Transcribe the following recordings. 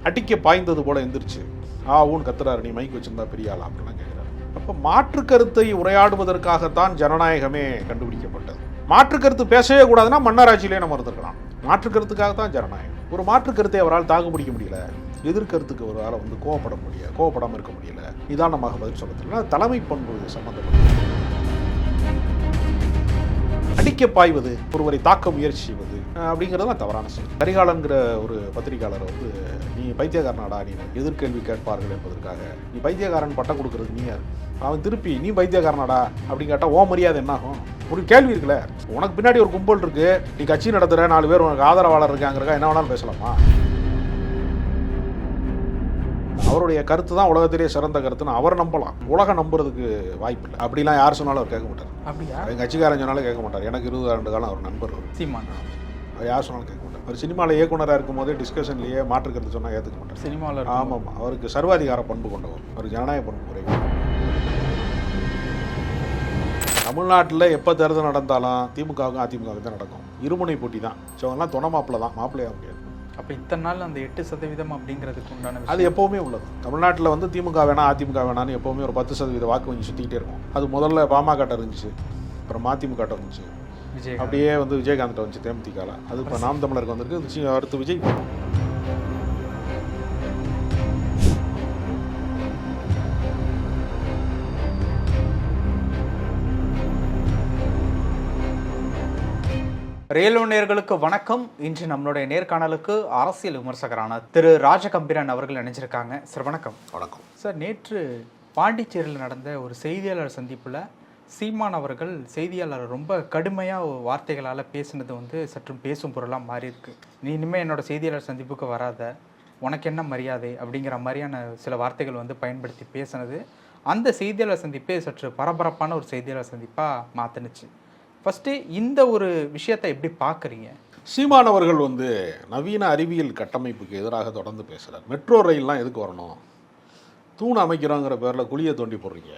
அடிக்க பாய்ந்தது போல எந்திரிச்சு ஊன்னு கத்துறாரு, நீ மைக் வச்சிருந்தா பெரிய ஆளா அப்படிலாம் கேட்குறாரு. அப்போ மாற்று கருத்தை உரையாடுவதற்காகத்தான் ஜனநாயகமே கண்டுபிடிக்கப்பட்டது. மாற்று கருத்து பேசவே கூடாதுன்னா மன்னராட்சியிலே நம்ம இருந்திருக்கலாம். மாற்று கருத்துக்காக தான் ஜனநாயகம். ஒரு மாற்று கருத்தை அவரால் தாக்கு பிடிக்க முடியல, எதிர்கருத்துக்கு அவரால் கோவப்படாமல் இருக்க முடியல, நிதானமாக பதில் சொல்ல தெரியல. தலைமை பண்பு சம்பந்தப்பட்டது. அடிக்க பாய்வது, ஒருவரை தாக்க முயற்சி செய்வது அப்படிங்கிறது தான் தவறான செயல். கரிகாலன்கிற ஒரு பத்திரிகையாளர் நீ பைத்தியக்காரனாடா, நீ எதிர்கேள்வி கேட்பார்கள் என்பதற்காக நீ பைத்தியக்காரன் பட்டம் கொடுக்கறது நீ யார்? அவன் திருப்பி நீ பைத்தியக்காரனாடா அப்படின்னு கேட்டால் ஓ மரியாதை என்ன ஆகும்? ஒரு கேள்வி இருக்குல்ல, உனக்கு பின்னாடி ஒரு கும்பல் இருக்கு, நீ கட்சி நடத்துகிற 4 பேர் உனக்கு ஆதரவாளர் இருக்காங்கிறக்கா என்ன வேணாலும் பேசலாமா? அவருடைய கருத்து தான் உலகத்திலேயே சிறந்த கருத்துன்னு அவர் நம்பலாம், உலகம் நம்புறதுக்கு வாய்ப்பு இல்லை. அப்படிலாம் யார் சொன்னாலும் அவர் கேட்க மாட்டார். அப்படியா? எங்கள் கட்சிக்காரன் சொன்னாலும் கேட்க மாட்டார். எனக்கு 20 ஆண்டு காலம் அவர் நண்பர் சீமான். அவர் யார் சொன்னாலும் கேட்க மாட்டார். அவர் சினிமாவில் இயக்குனராக இருக்கும் போதே டிஸ்கஷன்லேயே மாற்று கருத்து சொன்னால் ஏற்றுக்க மாட்டார். சினிமாவில் ஆமாம், அவருக்கு சர்வாதிகார பண்பு கொண்டவர், அவர் ஜனநாயக பண்பு குறைவு. தமிழ்நாட்டில் எப்போ தேர்தல் நடந்தாலும் திமுகவுக்கும் அதிமுகவுக்கும் தான் நடக்கும். இருமுனை போட்டி தான். ஸோ அதெல்லாம் துணை மாப்பிள்ள தான், மாப்பிள்ளையாக முடியாது. அப்போ இத்தனை நாள் அந்த 8% அப்படிங்கிறதுக்கு உண்டான அது எப்போவுமே உள்ளது. தமிழ்நாட்டில் திமுக வேணாம் அதிமுக வேணான்னு எப்போவுமே ஒரு 10% வாக்கு வங்கி சுற்றிக்கிட்டே இருக்கும். அது முதல்ல பாமக இருந்துச்சு, அப்புறம் மதிமுக இருந்துச்சு, அப்படியே விஜயகாந்த் வந்துச்சு தேமுதிக. அது இப்போ நாம் தமிழருக்கு வந்திருக்கு, அடுத்து விஜய். ரேலோ நேயர்களுக்கு வணக்கம். இன்று நம்மளுடைய நேர்காணலுக்கு அரசியல் விமர்சகரான திரு ராஜகம்பீரன் அவர்கள் நினைச்சிருக்காங்க. சார் வணக்கம். வணக்கம் சார். நேற்று பாண்டிச்சேரியில் நடந்த ஒரு செய்தியாளர் சந்திப்பில் சீமான் அவர்கள் செய்தியாளர் ரொம்ப கடுமையாக வார்த்தைகளால் பேசினது சற்றும் பேசும் பொருளாக மாறி இருக்கு. நீ இனிமேல் என்னோட செய்தியாளர் சந்திப்புக்கு வராத, உனக்கு என்ன மரியாதை அப்படிங்கிற மாதிரியான சில வார்த்தைகள் பயன்படுத்தி பேசினது அந்த செய்தியாளர் சந்திப்பே சற்று பரபரப்பான ஒரு செய்தியாளர் சந்திப்பாக மாற்றினுச்சு. ஃபஸ்ட்டு இந்த ஒரு விஷயத்தை எப்படி பார்க்குறீங்க? சீமான் அவர்கள் நவீன அறிவியல் கட்டமைப்புக்கு எதிராக தொடர்ந்து பேசுகிறார். மெட்ரோ ரயில்லாம் எதுக்கு வரணும், தூண் அமைக்கிறோங்கிற பேரில் குழியை தோண்டி போடுறீங்க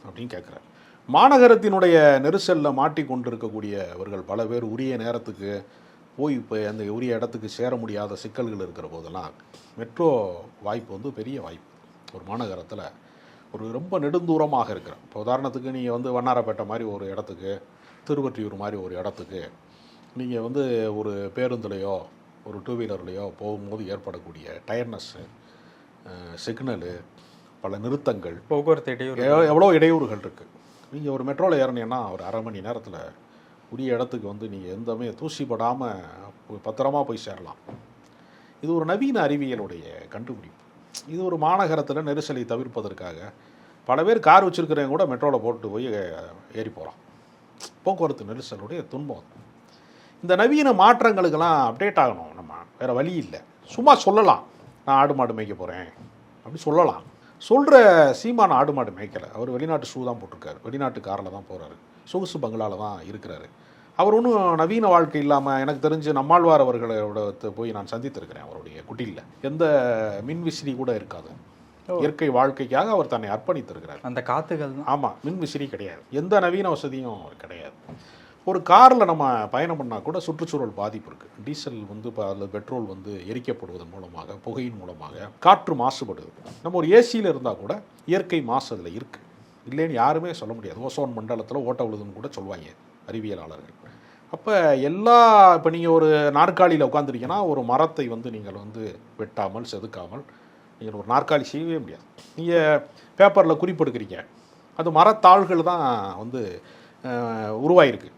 அப்படின்னு கேட்குறார். மாநகரத்தினுடைய நெரிசலில் மாட்டிக்கொண்டிருக்கக்கூடியவர்கள் பல பேர் உரிய நேரத்துக்கு போய் இப்போ அந்த உரிய இடத்துக்கு சேர முடியாத சிக்கல்கள் இருக்கிற போதெல்லாம் மெட்ரோ வாய்ப்பு பெரிய வாய்ப்பு. ஒரு மாநகரத்தில் ஒரு ரொம்ப நெடுந்தூரமாக இருக்கிற, இப்போ உதாரணத்துக்கு நீங்கள் வண்ணாரப்பேட்டை மாதிரி ஒரு இடத்துக்கு, திருவொற்றியூர் மாதிரி ஒரு இடத்துக்கு நீங்கள் ஒரு பேருந்துலையோ ஒரு 2 வீலர்லையோ போகும்போது ஏற்படக்கூடிய டயர்னஸ்ஸு, சிக்னலு, பல நிறுத்தங்கள், போக்குவரத்து இடையூறு, எவ்வளோ இடையூறுகள் இருக்குது. நீங்கள் ஒரு மெட்ரோவில் ஏறினீங்கன்னா ஒரு அரை மணி நேரத்தில் உரிய இடத்துக்கு நீங்கள் எந்தமே தூசிப்படாமல் பத்திரமா போய் சேரலாம். இது ஒரு நவீன அறிவியலுடைய கண்டுபிடிப்பு. இது ஒரு மாநகரத்தில் நெரிசலை தவிர்ப்பதற்காக பல பேர் கார் வச்சுருக்கிறவங்க கூட மெட்ரோவில் போட்டு போய் ஏறி போகலாம். போக்குவரத்து நெரிசலுடைய துன்பம். இந்த நவீன மாற்றங்களுக்கெல்லாம் அப்டேட் ஆகணும். நம்ம வேறு வழி இல்லை. சும்மா சொல்லலாம், நான் ஆடு மாடு மேய்க்க போகிறேன் அப்படி சொல்லலாம். சொல்கிற சீமான ஆடு மாடு மேய்க்கலை. அவர் வெளிநாட்டு ஷூ தான் போட்டிருக்காரு, வெளிநாட்டு காரில் தான் போகிறாரு, சொகுசு பங்களாவில் தான் இருக்கிறாரு. அவர் ஒன்றும் நவீன வாழ்க்கை இல்லாமல், எனக்கு தெரிஞ்சு நம்மாழ்வார் அவர்களோட போய் நான் சந்தித்திருக்கிறேன். அவருடைய குட்டியில் எந்த மின்விசிறி கூட இருக்காது. இயற்கை வாழ்க்கைக்காக அவர் தன்னை அர்ப்பணித்திருக்கிறார். அந்த காத்துகள் தான். ஆமாம், மின்விசிறி கிடையாது, எந்த நவீன வசதியும் கிடையாது. ஒரு காரில் நம்ம பயணம் பண்ணால் கூட சுற்றுச்சூழல் பாதிப்பு இருக்குது. டீசல் அதில் பெட்ரோல் எரிக்கப்படுவதன் மூலமாக, புகையின் மூலமாக காற்று மாசுபடுது. நம்ம ஒரு ஏசியில் இருந்தால் கூட இயற்கை மாசு அதில் இருக்குது, இல்லைன்னு யாருமே சொல்ல முடியாது. ஓசோன் மண்டலத்தில் ஓட்ட விழுதுன்னு கூட சொல்லுவாங்க அறிவியலாளர்கள். அப்போ இப்போ நீங்கள் ஒரு நாற்காலியில் உட்காந்துருக்கீங்கன்னா ஒரு மரத்தை நீங்கள் வெட்டாமல் செதுக்காமல் நீங்கள் ஒரு நாற்காலி செய்யவே முடியாது. நீங்கள் பேப்பரில் குறிப்பெடுக்கிறீங்க, அது மரத்தாள்கள் தான் உருவாயிருக்கு.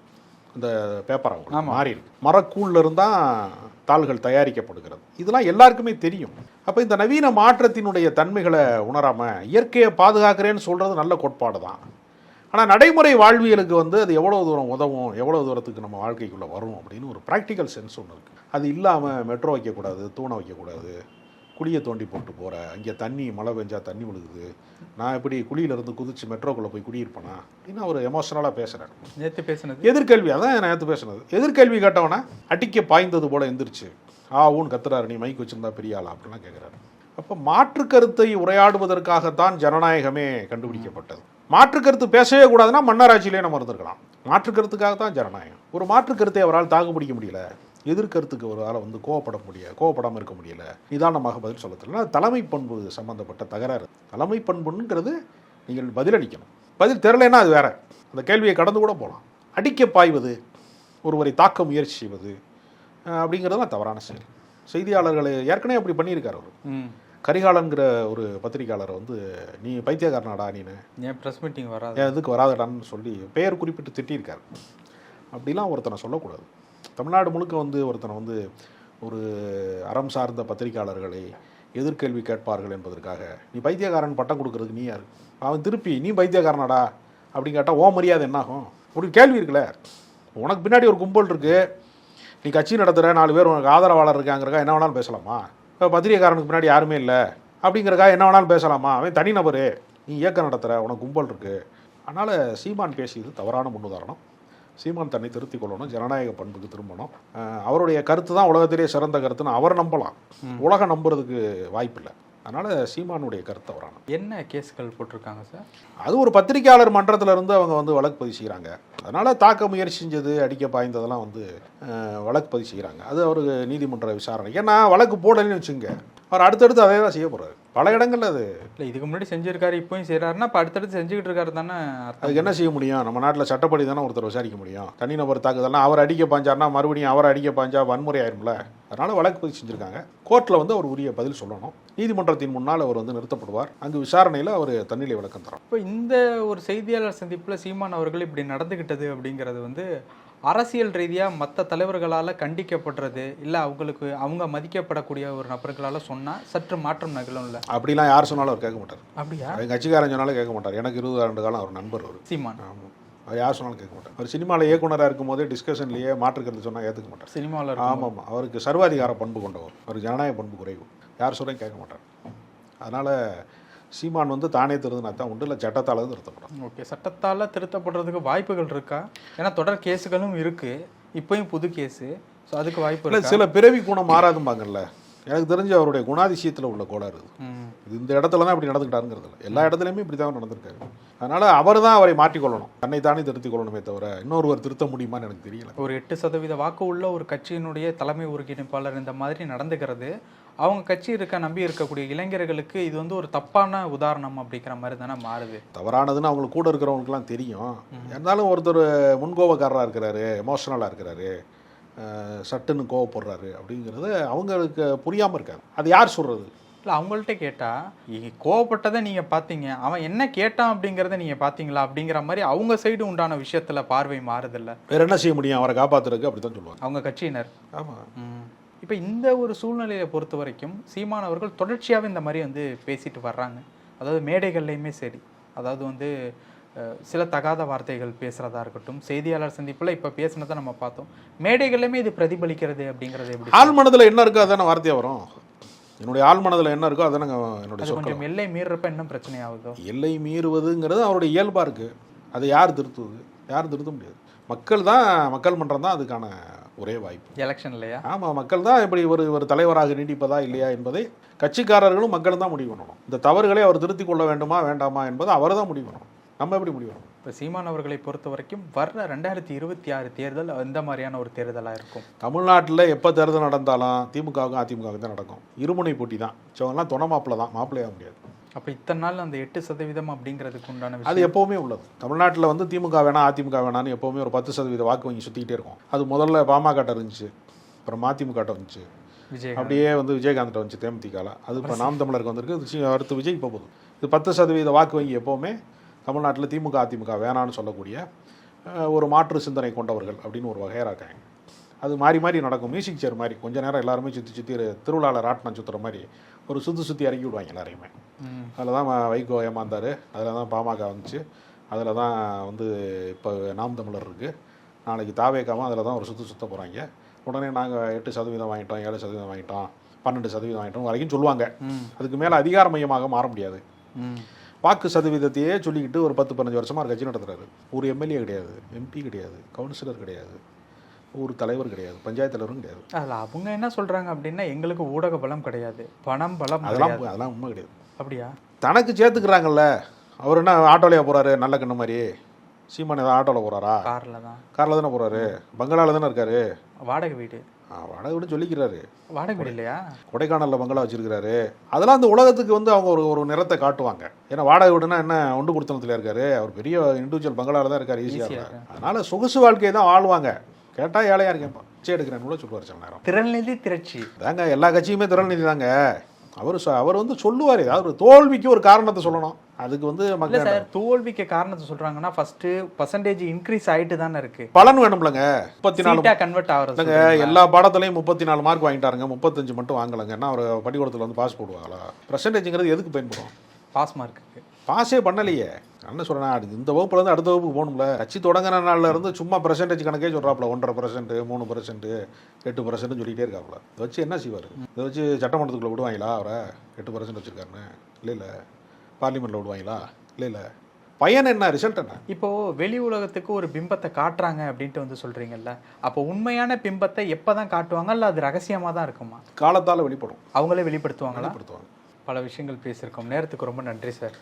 இந்த பேப்பரை மாறி இருக்கு, மரக்கூழில் இருந்தால் தாள்கள் தயாரிக்கப்படுகிறது. இதெல்லாம் எல்லாருக்குமே தெரியும். அப்போ இந்த நவீன மாற்றத்தினுடைய தன்மைகளை உணராமல் இயற்கையை பாதுகாக்கிறேன்னு சொல்கிறது நல்ல கோட்பாடு தான். ஆனால் நடைமுறை வாழ்வியலுக்கு அது எவ்வளோ தூரம் உதவும், எவ்வளோ தூரத்துக்கு நம்ம வாழ்க்கைக்குள்ளே வரும் அப்படின்னு ஒரு ப்ராக்டிக்கல் சென்ஸ் ஒன்று இருக்குது. அது இல்லாமல் மெட்ரோ வைக்கக்கூடாது, தூணை வைக்கக்கூடாது, குழியை தோண்டி போட்டு போகிற, இங்கே தண்ணி மழை பெஞ்சால் தண்ணி விழுகுது, நான் எப்படி குழியிலேருந்து குதித்து மெட்ரோக்குள்ளே போய் குடியிருப்பேனா அப்படின்னு அவர் எமோஷனலாக பேசுகிறார். நேற்று பேசுனது எதிர்கேள்வி, அதான் நேற்று பேசுனது. எதிர்கேள்வி கேட்டவனா அடிக்க பாய்ந்தது போல எந்திரிச்சு ஊன்னு கத்துறாரு, நீ மைக் வச்சுருந்தா பெரிய ஆளா அப்படிலாம் கேட்குறாரு. அப்போ மாற்று கருத்தை உரையாடுவதற்காகத்தான் ஜனநாயகமே கண்டுபிடிக்கப்பட்டது. மாற்று கருத்து பேசவே கூடாதுன்னா மன்னராட்சியிலே நம்ம இருந்திருக்கலாம். மாற்று கருத்துக்காக தான் ஜனநாயகம். ஒரு மாற்று கருத்தை அவரால் தாக்கு பிடிக்க முடியல, எதிர்க்கருத்துக்கு ஒரு ஆளை வந்து கோவப்படாமல் இருக்க முடியல, நிதானமாக பதில் சொல்ல தெரியல. தலைமை பண்பு சம்மந்தப்பட்ட தகராறு. தலைமை பண்புங்கிறது நீங்கள் பதிலளிக்கணும். பதில் தெரிலன்னா அது வேற, அந்த கேள்வியை கடந்து கூட போகலாம். அடிக்க பாய்வது, ஒருவரை தாக்க முயற்சி செய்வது அப்படிங்கிறதுலாம் தவறான செயல். செய்தியாளர்களை ஏற்கனவே அப்படி பண்ணியிருக்காரு அவர். கரிகாலன்கிற ஒரு பத்திரிகையாளரை வந்து நீ பைத்தியக்காரனாடா, நீனு ஏன் ப்ரெஸ் மீட்டிங் வராது, எதுக்கு வராதடான்னு சொல்லி பெயர் குறிப்பிட்டு திட்டியிருக்காரு. அப்படிலாம் ஒருத்தனை சொல்லக்கூடாது. தமிழ்நாடு முழுக்க வந்து ஒருத்தனை வந்து ஒரு அறம் சார்ந்த பத்திரிகையாளர்களை எதிர்கேள்வி கேட்பார்கள் என்பதற்காக நீ பைத்தியக்காரன் பட்டம் கொடுக்கறதுக்கு நீ யார்? அவன் திருப்பி நீ பைத்தியக்காரனாடா அப்படின்னு கேட்டால் ஓ மரியாதை என்னாகும்? ஒரு கேள்வி இருக்குல்ல, உனக்கு பின்னாடி ஒரு கும்பல் இருக்குது, நீ கட்சி நடத்துகிற 4 பேர் உனக்கு ஆதரவாளர் இருக்காங்கிறக்கா என்ன வேணாலும் பேசலாமா? இப்போ பத்திரிகைக்காரனுக்கு பின்னாடி யாருமே இல்லை அப்படிங்கிறக்கா என்ன வேணாலும் பேசலாமா? அவன் தனிநபர், நீ இயக்கம் நடத்துகிற, உனக்கு கும்பல் இருக்குது. அதனால் சீமான் பேசியது தவறான முன்னுதாரணம். சீமான் தன்னை திருத்திக் கொள்ளணும், ஜனநாயக பண்புக்கு திரும்பணும். அவருடைய கருத்து தான் உலகத்திலேயே சிறந்த கருத்துன்னு அவர் நம்பலாம், உலகம் நம்புறதுக்கு வாய்ப்பில்லை. அதனால் சீமானுடைய கருத்து தவறான. என்ன கேஸ்கள் போட்டிருக்காங்க சார்? அது ஒரு பத்திரிகையாளர் மன்றத்தில் இருந்து அவங்க வந்து வழக்கு பதிவு செய்கிறாங்க. அதனால் தாக்க முயற்சி செஞ்சது, அடிக்க பாய்ந்ததெல்லாம் வந்து வழக்கு பதிவு செய்கிறாங்க. அது அவருக்கு நீதிமன்ற விசாரணை. ஏன்னா வழக்கு போடலன்னு வச்சுங்க, அவர் அடுத்தடுத்து அதே தான் செய்ய போகிறாரு பல இடங்கள்ல. அது இல்லை, இதுக்கு முன்னாடி செஞ்சிருக்காரு, இப்போயும் செய்கிறாருன்னா இப்போ அடுத்தடுத்து செஞ்சுக்கிட்டு இருக்காரு தானே. அதுக்கு என்ன செய்ய முடியும்? நம்ம நாட்டில் சட்டப்படி தானே ஒருத்தர் விசாரிக்க முடியும். தனிநபர் தாக்குதல்னா அவர் அடிக்க பாஞ்சார்னா மறுபடியும் அவர் அடிக்க பாஞ்சா வன்முறை ஆயிரும்ல. அதனால் வழக்கு பதிவு செஞ்சுருக்காங்க. கோர்ட்டில் வந்து அவர் உரிய பதில் சொல்லணும். நீதிமன்றத்தின் முன்னால் அவர் வந்து நிறுத்தப்படுவார். அங்கு விசாரணையில் அவர் தன்னிலை விளக்கம் தரும். இப்போ இந்த ஒரு செய்தியாளர் சந்திப்பில் சீமான் அவர்கள் இப்படி நடந்துக்கிட்டது அப்படிங்கிறது வந்து அரசியல் ரீதியாக மற்ற தலைவர்களால் கண்டிக்கப்படுறது, இல்லை அவங்க மதிக்கப்படக்கூடிய ஒரு நபர்களால் சொன்னால் சற்று மாற்றம் நிகழும். இல்லை அப்படிலாம் யார் சொன்னாலும் அவர் கேட்க மாட்டார். அப்படியா? எங்கள் கட்சிக்காரன் சொன்னாலும் கேட்க மாட்டார். எனக்கு 20 ஆண்டு காலம் அவர் நண்பர் அவர் சீமான். ஆமாம், அவர் யார் சொன்னாலும் கேட்க மாட்டார். அவர் சினிமாவில் இயக்குனராக இருக்கும் போதே டிஸ்கஷன்லேயே மாற்றுக்கிறது சொன்னால் ஏற்றுக்க மாட்டார். சினிமாவில் ஆமாம், அவருக்கு சர்வாதிகார பண்பு கொண்டவர், அவருக்கு ஜனநாயக பண்பு குறைவு, யார் சொல்லையும் கேட்க மாட்டார். அதனால் சீமான் வந்து தானே திருந்தினா தான் உண்டு, இல்லை சட்டத்தால் திருத்தப்படும். ஓகே, சட்டத்தால் திருத்தப்படுறதுக்கு வாய்ப்புகள் இருக்கா? ஏன்னா தொடர் கேஸுகளும் இருக்குது, இப்போயும் புது கேஸு, ஸோ அதுக்கு வாய்ப்பு இல்லை. சில பிறவி குணம் மாறாதும்பாங்கல்ல, எனக்கு தெரிஞ்ச அவருடைய குணாதிசயத்தில் உள்ள கோளாறு இது. இந்த இடத்துல தான் இப்படி நடந்துக்கிட்டாருங்கிறது இல்லை, எல்லா இடத்துலையுமே இப்படி தான் நடந்திருக்காரு. அதனால் அவர் தான் அவரை மாற்றிக்கொள்ளணும், தன்னை தானே திருத்திக் கொள்ளணுமே தவிர இன்னொருவர் திருத்த முடியுமான்னு எனக்கு தெரியல. ஒரு 8% வாக்கு உள்ள ஒரு கட்சியினுடைய தலைமை ஒருங்கிணைப்பாளர் இந்த மாதிரி நடந்துக்கிறது அவங்க கட்சி நம்பி இருக்கக்கூடிய இளைஞர்களுக்கு இது வந்து ஒரு தப்பான உதாரணம் அப்படிங்கிற மாதிரி தானே மாறுது. தவறானதுன்னு அவங்களுக்கு கூட இருக்கிறவங்களுக்குலாம் தெரியும். இருந்தாலும் ஒருத்தர் முன்கோபக்காரராக இருக்கிறாரு, எமோஷனலாக இருக்கிறாரு, சட்டுன்னு கோவப்படுறாரு அப்படிங்கிறது அவங்களுக்கு புரியாமல் இருக்காது. அது யார் சொல்கிறது? இல்லை, அவங்கள்ட்ட கேட்டால் கோவப்பட்டதை நீங்கள் பார்த்தீங்க, அவன் என்ன கேட்டான் அப்படிங்கிறத நீங்கள் பார்த்தீங்களா அப்படிங்கிற மாதிரி அவங்க சைடு உண்டான விஷயத்தில் பார்வை மாறுதில்லை. வேறு என்ன செய்ய முடியும்? அவரை காப்பாற்றுறதுக்கு அப்படி தான் சொல்லுவாங்க அவங்க கட்சியினர். ஆமாம். இப்போ இந்த ஒரு சூழ்நிலையை பொறுத்த வரைக்கும் சீமான் அவர்கள் தொடர்ச்சியாகவே இந்த மாதிரி வந்து பேசிட்டு வர்றாங்க. அதாவது மேடைகள்லையுமே சரி, அதாவது வந்து சில தகாத வார்த்தைகள் பேசுகிறதா இருக்கட்டும், செய்தியாளர் சந்திப்பில் இப்போ பேசினதை நம்ம பார்த்தோம், மேடைகள்லையுமே இது பிரதிபலிக்கிறது அப்படிங்கிறது எப்படி? ஆள் மனதில் என்ன இருக்கோ அதான வார்த்தையாக வரும். என்னுடைய ஆள் மனதில் என்ன இருக்கோ அதான என்னுடைய சொற்கள். கொஞ்சம் எல்லை மீறுறப்ப என்ன பிரச்சனை ஆகுதோ? எல்லை மீறுவதுங்கிறது அவருடைய இயல்பாக இருக்குது. அதை யார் திருத்துவது? யாரும் திருத்த முடியாது. மக்கள் மன்றம் தான் அதுக்கான ஒரே வாய்ப்பு. எலெக்ஷன் இல்லையா? ஆமாம், மக்கள் தான் இப்படி ஒரு தலைவராக நீடிப்பதா இல்லையா என்பதை கட்சிக்காரர்களும் மக்களும் தான் முடிவு பண்ணணும். இந்த தவறுகளை அவர் திருத்திக் கொள்ள வேண்டுமா வேண்டாமா என்பதை அவர் தான் முடிவு பண்ணணும், நம்ம எப்படி முடிவு பண்ணணும்? இப்போ சீமான் அவர்களை பொறுத்த வரைக்கும் வர்ற 2026 தேர்தல் எந்த மாதிரியான ஒரு தேர்தலாக இருக்கும்? தமிழ்நாட்டில் எப்போ தேர்தல் நடந்தாலும் திமுகவுக்கும் அதிமுகவுக்கும் தான் நடக்கும். இருமுனை போட்டி தான். சிவங்கெல்லாம் துணை மாப்பிள்ள தான், மாப்பிள்ளையாக முடியாது. அப்போ இத்தனை நாள் அந்த 8% அப்படிங்கிறதுக்கு உண்டான அது எப்போவுமே உள்ளது. தமிழ்நாட்டில் வந்து திமுக வேணாம் அதிமுக வேணான்னு எப்போவுமே ஒரு 10% வாக்கு வங்கி சுற்றிக்கிட்டே இருக்கும். அது முதல்ல பாமகட்ட இருந்துச்சு, அப்புறம் மதிமுகட்ட வந்துச்சு, அப்படியே வந்து விஜயகாந்த் வந்துச்சு தேமுதிகல, அது இப்போ நாம் தமிழருக்கு வந்திருக்கு, அடுத்து விஜய் இப்போ போதும். இது 10% வாக்கு வங்கி எப்போவுமே தமிழ்நாட்டில் திமுக அதிமுக வேணான்னு சொல்லக்கூடிய ஒரு மாற்று சிந்தனை கொண்டவர்கள் அப்படின்னு ஒரு வகையாக இருக்காங்க. அது மாறி மாறி நடக்கும், மியூசிக் சேர் மாதிரி. கொஞ்ச நேரம் எல்லாருமே சுற்றி திருவிழாவில் ராட்டினம் சுற்றுற மாதிரி ஒரு சுற்றி இறக்கி விடுவாங்க எல்லாரையுமே. அதில் தான் வைகோ ஏமாந்தார், அதில் தான் பாமக வந்துச்சு, அதில் தான் வந்து இப்போ நாம் தமிழர் இருக்குது, நாளைக்கு தாவேக்காமல் அதில் தான் ஒரு சுற்ற போகிறாங்க. உடனே நாங்கள் 8% வாங்கிட்டோம், 7% வாங்கிட்டோம், 12% வாங்கிட்டோம் வரைக்கும் சொல்லுவாங்க. அதுக்கு மேலே அதிகார மையமாக மாற முடியாது. வாக்கு சதவீதத்தையே சொல்லிக்கிட்டு ஒரு 10-15 வருஷமாக கட்சி நடத்துகிறாரு. ஒரு எம்எல்ஏ கிடையாது, எம்பி கிடையாது, கவுன்சிலர் கிடையாது, ஒரு தலைவர் கிடையாது, பஞ்சாயத்து தலைவரும் கிடையாது. அதில் அவங்க என்ன சொல்கிறாங்க அப்படின்னா எங்களுக்கு ஊடக பலம் கிடையாது, பணம் பலம், அதெல்லாம் உண்மை கிடையாது. அப்படியா? தனக்கு சேர்த்துக்கிறாங்கல்ல. அவர் என்ன ஆட்டோலையா போகிறாரு? நல்ல கண்ணு மாதிரி. சீமான் ஏதாவது ஆட்டோவில் போகிறாரா? காரில் தானே போகிறாரு. பங்களாவில் தானே இருக்காரு, வாடகை வீடு. வாடகை வீடு சொல்லிக்கிறாரு. வாடகை வீடு இல்லையா? கொடைக்கானலில் பங்களா வச்சிருக்கிறாரு. அதெல்லாம் அந்த உலகத்துக்கு வந்து அவங்க ஒரு நிறத்தை காட்டுவாங்க. ஏன்னா வாடகை வீடுனா என்ன ஒன்று கொடுத்தனத்தில் இருக்காரு, அவர் பெரிய இண்டிவிஜுவல் பங்களாவில் தான் இருக்கார் ஈஸியாக. அதனால சொகுசு வாழ்க்கையை தான் வாழ்வாங்க. கேட்டால் ஏழையாக இருக்கேன் பிச்சை எடுக்கிறேன்னு கூட சொல்லுவார் சில நேரம். திறல்நிதி திரட்சி தாங்க, எல்லா கட்சியுமே திறல்நிதி தாங்க. அவர் வந்து சொல்லுவார், ஏதாவது ஒரு தோல்விக்கு ஒரு காரணத்தை சொல்லணும். அதுக்கு வந்து மக்கள் சார் தோல்விக்கு காரணத்தை சொல்றாங்கன்னா ஃபர்ஸ்ட் பர்சன்டேஜ் இன்க்ரீஸ் ஆயிட்டு தானே இருக்கு. பலன் வேணும்லங்க. 34 கன்வெர்ட் ஆகுறது. எல்லா பாடத்துலையும் 34 மார்க் வாங்கிட்டாருங்க, 35 மட்டும் வாங்கலைங்கன்னா அவர் பள்ளிக்கூடத்தில் வந்து பாஸ் போடுவாங்களா? பர்சன்டேஜுங்கிறது எதுக்கு பயன்படும்? பாஸ் மார்க்குக்கு. பாஸே பண்ணலையே. என்ன சொல்கிறேன், அது இந்த வகுப்புலேருந்து அடுத்த வகுப்புக்கு போகணும்ல. கட்சி தொடங்கின நாளில் இருந்து சும்மா பர்சன்டேஜ் கணக்கே சொல்கிறாப்புல. 1.5%, 3%, 8% சொல்லிகிட்டே இருக்காப்புல. இதை வச்சு என்ன செய்வார்? இதை வச்சு சட்டமன்றத்துக்குள்ளே விடுவாங்களா அவரை? 8% வச்சுருக்காருன்னு இல்லை. பார்லிமெண்ட்டில் விடுவாங்களா? இல்லை. பையன் என்ன, ரிசல்ட் என்ன? இப்போ வெளி உலகத்துக்கு ஒரு பிம்பத்தை காட்டுறாங்க அப்படின்ட்டு வந்து சொல்றீங்கல்ல, அப்போ உண்மையான பிம்பத்தை எப்பதான் காட்டுவாங்க, இல்லை அது ரகசியமாக தான் இருக்குமா? காலத்தால் வெளிப்படும். அவங்களே வெளிப்படுத்துவாங்களா? வெளிப்படுத்துவாங்க. பல விஷயங்கள் பேசியிருக்கோம். நேரத்துக்கு ரொம்ப நன்றி சார்.